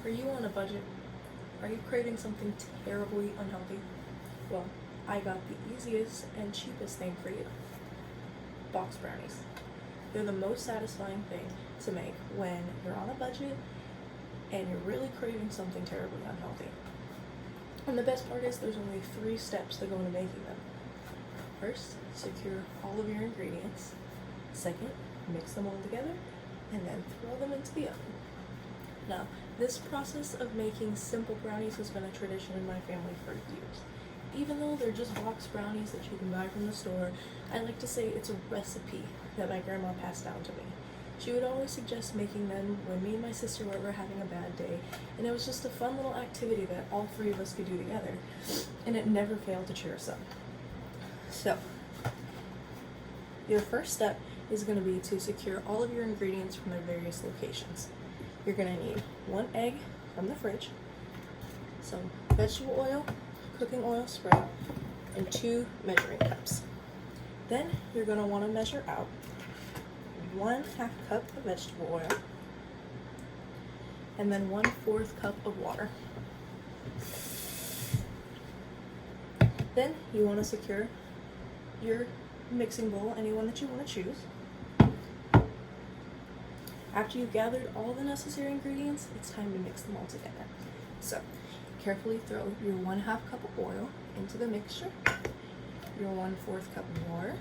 Are you on a budget? Are you craving something terribly unhealthy? Well, I got the easiest and cheapest thing for you. Box brownies. They're the most satisfying thing to make when you're on a budget and you're really craving something terribly unhealthy. And the best part is there's only 3 steps that go into making them. First, secure all of your ingredients. Second, mix them all together and then throw them into the oven. Now, this process of making simple brownies has been a tradition in my family for years. Even though they're just box brownies that you can buy from the store, I like to say it's a recipe that my grandma passed down to me. She would always suggest making them when me and my sister were having a bad day, and it was just a fun little activity that all 3 of us could do together, and it never failed to cheer us up. So, your first step is going to be to secure all of your ingredients from their various locations. You're going to need 1 egg from the fridge, some vegetable oil, cooking oil spray, and 2 measuring cups. Then you're going to want to measure out 1/2 cup of vegetable oil and then 1/4 cup of water. Then you want to secure your mixing bowl, anyone that you want to choose. After you've gathered all the necessary ingredients, it's time to mix them all together. So, carefully throw your 1/2 cup of oil into the mixture, your 1/4 cup of water,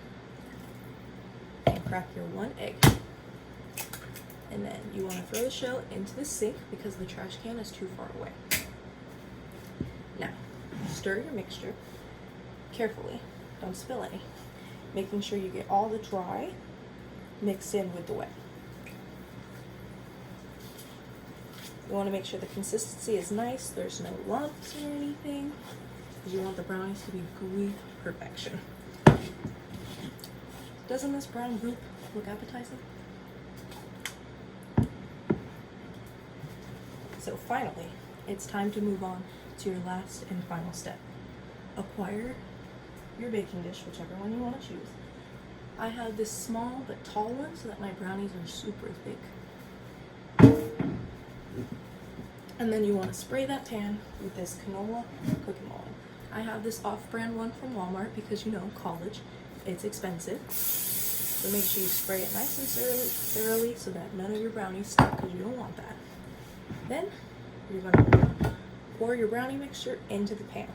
and crack your 1 egg. And then you want to throw the shell into the sink because the trash can is too far away. Now, stir your mixture carefully, don't spill any, making sure you get all the dry mixed in with the wet. You want to make sure the consistency is nice, there's no lumps or anything, because you want the brownies to be gooey perfection. Doesn't this brown goop look appetizing? So finally, it's time to move on to your last and final step. Acquire your baking dish, whichever one you want to choose. I have this small but tall one so that my brownies are super thick. And then you want to spray that pan with this canola cooking oil. I have this off-brand one from Walmart because, you know, college, it's expensive. So make sure you spray it nice and thoroughly so that none of your brownies stick because you don't want that. Then you're going to pour your brownie mixture into the pan.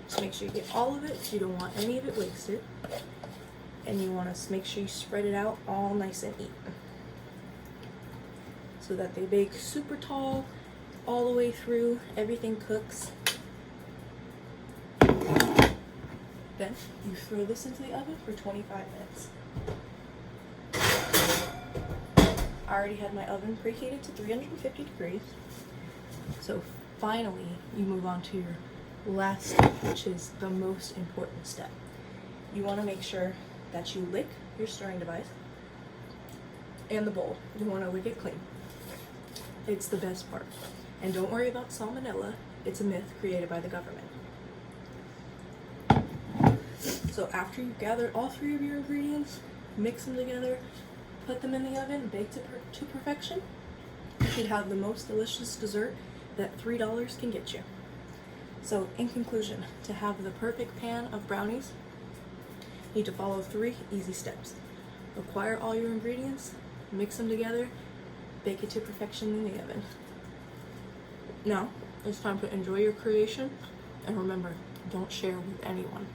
Just make sure you get all of it. You don't want any of it wasted. And you want to make sure you spread it out all nice and even, so that they bake super tall all the way through, everything cooks. Then you throw this into the oven for 25 minutes. I already had my oven preheated to 350 degrees. So finally, you move on to your last step, which is the most important step. You want to make sure that you lick your stirring device and the bowl. You want to lick it clean. It's the best part. And don't worry about salmonella. It's a myth created by the government. So after you've gathered all 3 of your ingredients, mix them together, put them in the oven, bake to perfection, you should have the most delicious dessert that $3 can get you. So in conclusion, to have the perfect pan of brownies, you need to follow 3 easy steps. Acquire all your ingredients, mix them together, bake it to perfection in the oven. Now, it's time to enjoy your creation, and remember, don't share with anyone.